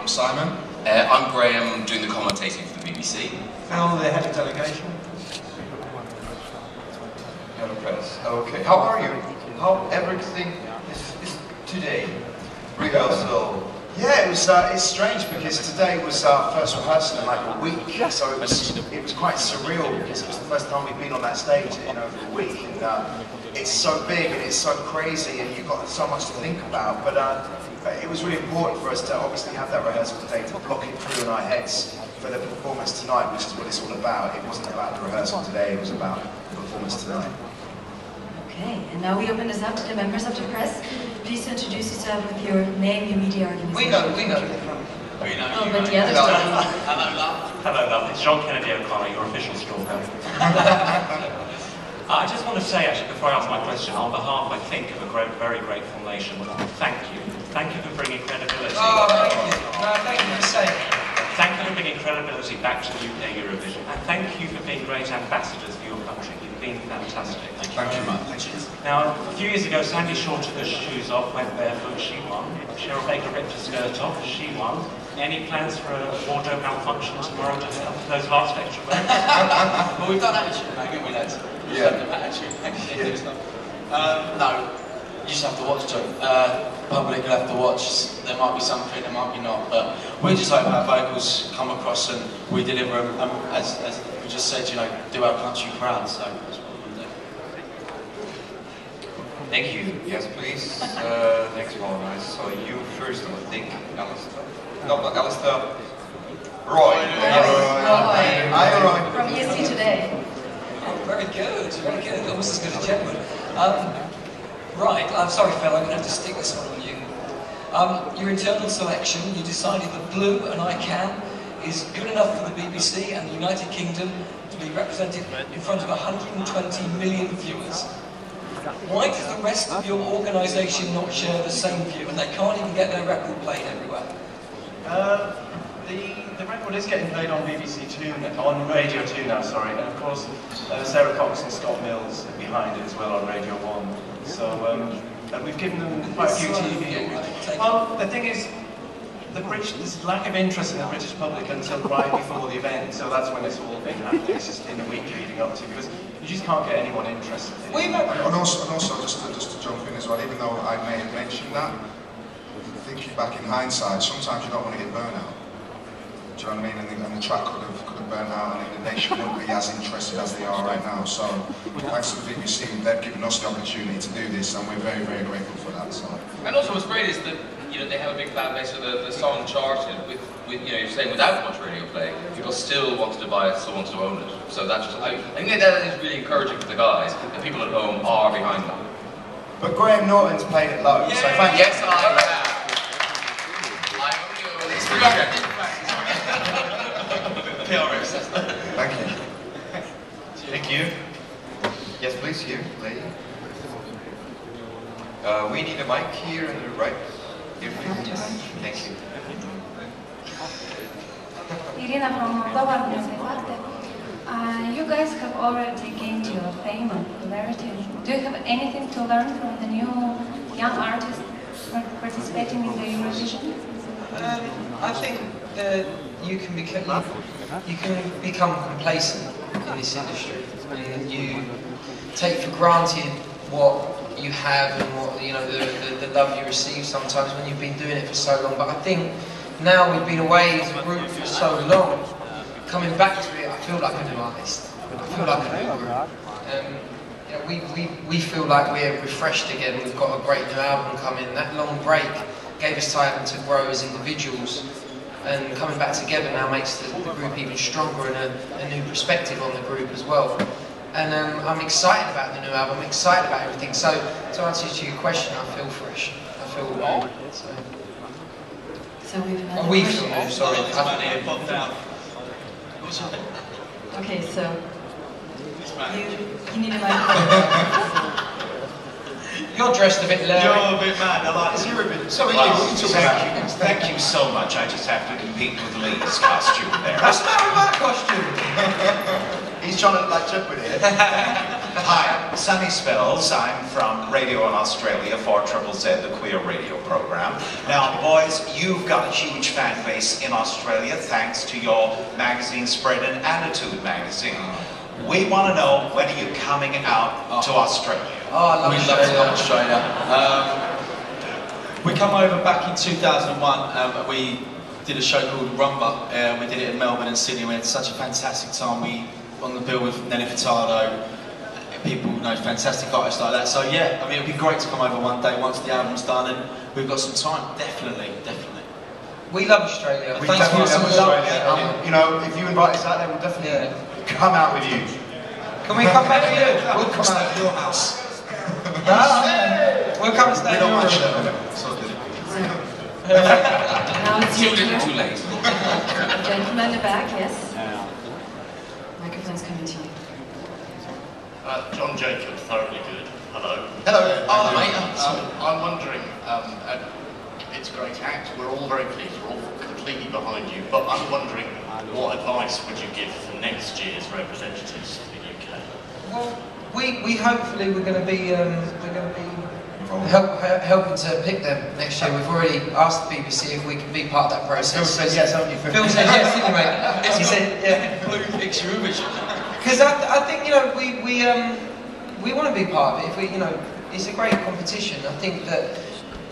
I'm Simon. I'm Graham, doing the commentating for the BBC. Phil, the head of delegation. Hello, press. Okay, how are you? How everything is today? Rehearsal. Yeah, it's strange because today was our first rehearsal in like a week, so it was quite surreal because it was the first time we've been on that stage in over a week, and it's so big and it's so crazy and you've got so much to think about, but it was really important for us to obviously have that rehearsal today to block it through in our heads for the performance tonight, which is what it's all about. It wasn't about the rehearsal today, it was about the performance tonight. Okay, and now we open this up to the members of the press. Please introduce yourself with your name, your media organization. We know. Oh, but the others don't. Hello, love. Hello, love. It's John Kennedy O'Connor, your official stalker. I just want to say, actually, before I ask my question, on behalf, I think, of a very grateful nation, thank you. Thank you for bringing credibility. Oh, thank you. No, thank you for saying. Thank you for bringing credibility back to UK Eurovision. And thank you for being great ambassadors for your country. You've been fantastic. Thank you, man. Now, a few years ago, Sandy Shaw took her shoes off, went barefoot, she won. Cheryl Baker ripped her skirt off, she won. Any plans for a wardrobe malfunction tomorrow to help those last extra votes? Well, we've done attitude, haven't we, lads? Yeah. No, you just have to watch, Joe. Public will have to watch. There might be something, there might be not, but we just hope our vocals come across and we deliver them, as we just said, you know, do our country proud, so that's what we're going to do. Thank you. Yes, please. Next one. I saw you first, I think, Alistair. No, not Alistair. Roy. Hi, Roy. From ESC Today. Oh, very good, very good. Almost as good as Chetwood. Right, I'm sorry, Phil, I'm going to have to stick this one on you. Your internal selection, you decided that Blue and I Can is good enough for the BBC and the United Kingdom to be represented in front of 120 million viewers. Why does the rest of your organisation not share the same view and they can't even get their record played everywhere? The record is getting played on BBC 2, on Radio 2 now, sorry, and of course Sarah Cox and Scott Mills are behind it as well on Radio 1. So we've given them quite a few TV. Well, the thing is, there's lack of interest in the British public until right before the event, so that's when it's all been happening. It's just in the week leading up to, because you just can't get anyone interested. And also just to jump in as well, even though I may have mentioned that, thinking back in hindsight, sometimes you don't want to get burnt out. Do you know what I mean? And the track could have burnt out, and the nation wouldn't be as interested as they are right now. So thanks to the BBC, they've given us the opportunity to do this, and we're very grateful for that. So. And also what's great is that, you know, they have a big fan base, so the song charted with you know, you're saying without much radio play, people still wanted to buy it, still wanted to own it. So that's just, I think that is really encouraging for the guys, that people at home are behind them. But Graham Norton's played it low, so thank you. Yes, I have. I only owe this project. Thank you. Thank you. Yes, please, here, lady. We need a mic here in the right. Here, please. Thank you. Irina from Global Music. You guys have already gained your fame and popularity. Do you have anything to learn from the new young artists participating in the Eurovision? I think that you can become complacent in this industry, and you take for granted what you have and what, you know, the love you receive sometimes when you've been doing it for so long. But I think now we've been away as a group for so long, coming back to it, I feel like a new artist. I feel like a new group. You know, we feel like we're refreshed again. We've got a great new album coming. That long break gave us time to grow as individuals, and coming back together now makes the group even stronger and a new perspective on the group as well. And I'm excited about the new album, I'm excited about everything. So to answer to your question, I feel fresh. I feel new. So we've had we feel new, sorry. Okay, so you need a microphone. You're dressed a bit low. You're a bit mad, I like this. So Thank you so much. I just have to compete with Lee's costume there. What's the matter with my costume? He's trying to like trip with it. Hi, Sammy Spells. I'm from Radio in Australia, 4ZZZ, the queer radio program. Now, boys, you've got a huge fan base in Australia thanks to your magazine Spread and Attitude magazine. We want to know, when are you coming out to Australia? Oh, I love Australia. We come over back in 2001. We did a show called Rumba. We did it in Melbourne and Sydney. We had such a fantastic time. We on the bill with Nelly Furtado. People know fantastic artists like that. So yeah, I mean, it'd be great to come over one day once the album's done and we've got some time. Definitely. We love Australia. We Thanks for definitely some love love. Australia. You know, if you invite us out there, we'll definitely come out with you. Can we come back with you? We'll come out to your house. We'll come and stay in your room. Now it's your turn. Too late. Gentleman in the back, yes. Microphone's coming to you. John Jacob, thoroughly good. Hello. Hello. Oh, mate. I'm wondering, it's a great act, we're all very pleased, we're all completely behind you, but I'm wondering, what advice would you give for next year's representatives of the UK? Well, we hopefully we're going to be helping to pick them next year. We've already asked the BBC if we can be part of that process. Phil said yes, haven't you? Phil said yes, didn't he, mate? He said yeah. Blue picks Eurovision. Because I think, you know, we want to be part of it. If we, you know, it's a great competition. I think that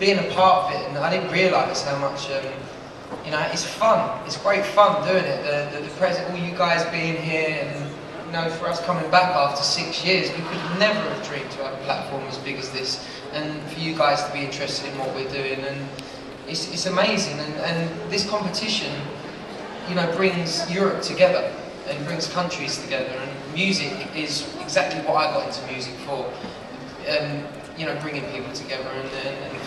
being a part of it, and I didn't realise how much, you know, it's fun. It's great fun doing it. The present, all you guys being here, and you know, for us coming back after 6 years, we could never have dreamed to have a platform as big as this, and for you guys to be interested in what we're doing, and it's amazing. And this competition, you know, brings Europe together. And brings countries together, and music is exactly what I got into music for. You know, bringing people together and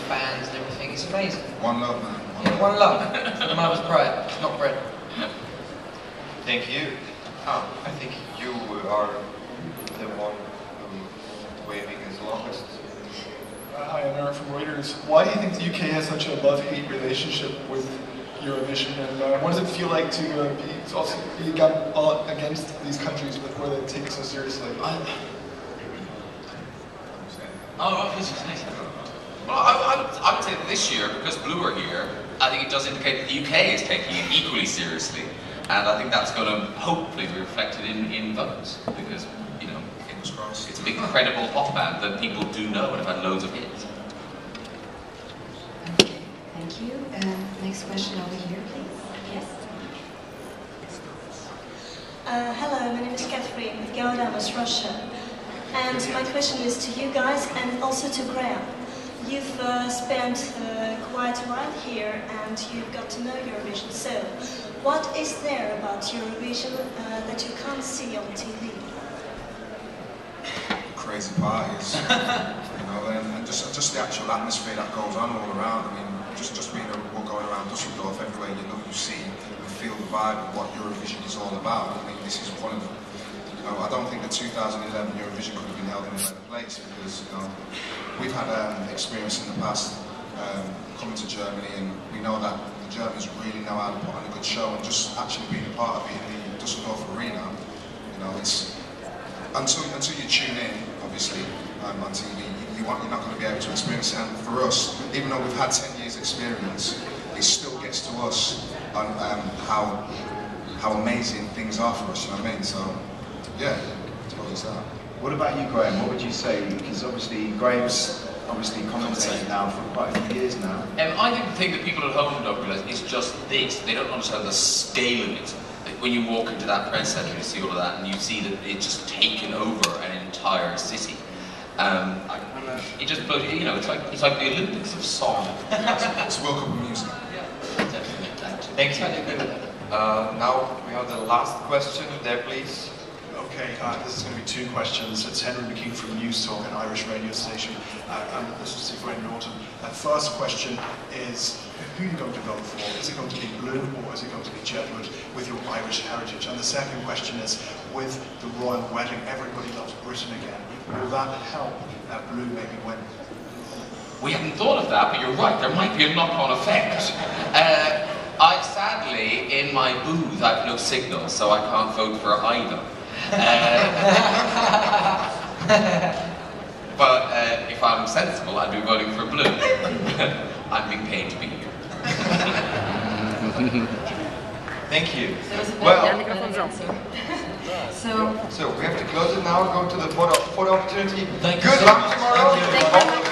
fans and everything. It's amazing. One love, man. Yeah, one love. For the mother's pride, not bread. Thank you. I think you are the one waving his longest. Hi, I'm Eric from Reuters. Why do you think the UK has such a love-hate relationship with Eurovision, and what does it feel like to be against these countries where they take it so seriously? I would say that this year, because Blue are here, I think it does indicate that the UK is taking it equally seriously, and I think that's going to hopefully be reflected in votes, because, you know, it's a big credible pop band that people do know and have had loads of hits. Thank you. Next question over here, please. Yes. Hello, my name is Catherine with Galadamas, Russia. And my question is to you guys and also to Graham. You've spent quite a while here and you've got to know Eurovision. So, what is there about Eurovision that you can't see on TV? Crazy parties, you know, and just the actual atmosphere that goes on all around. I mean, just being going around Dusseldorf, everywhere you look, you see and feel the vibe of what Eurovision is all about. I mean, this is one of them. You know, I don't think the 2011 Eurovision could have been held in a better place because, you know, we've had experience in the past coming to Germany, and we know that the Germans really know how to put on a good show, and just actually being a part of it in the Dusseldorf arena, you know, it's until you tune in, obviously, on TV, you're not going to be able to experience it. And for us, even though we've had 10 years experience, it still gets to us on how amazing things are for us, you know what I mean? So, yeah, I suppose it's that. What about you, Graham? What would you say? Because obviously, Graham's commentating now for quite a few years now. I think the thing that people at home don't realise is just this. They don't understand the scale of it. Like when you walk into that press centre, you see all of that, and you see that it's just taken over an entire city. It just blows you. You know, it's like the Olympics of song. It's World Cup of music. Yeah, definitely. Thank you. Now we have the last question there, please. Okay, this is going to be two questions. It's Henry McKean from News Talk, an Irish radio station. This is for Brendan Norton. First question is, who are you going to vote for? Is it going to be Blue or is it going to be Jedward with your Irish heritage? And the second question is, with the royal wedding, everybody loves Britain again. Will that help Blue maybe win? We hadn't thought of that, but you're right, there might be a knock-on effect. Sadly, in my booth, I have no signal, so I can't vote for either. But if I'm sensible, I'd be voting for blue. I'm being paid to be here. Thank you. Well, so we have to close it now. Go to the photo opportunity. Thank Good you. luck tomorrow. Thank you.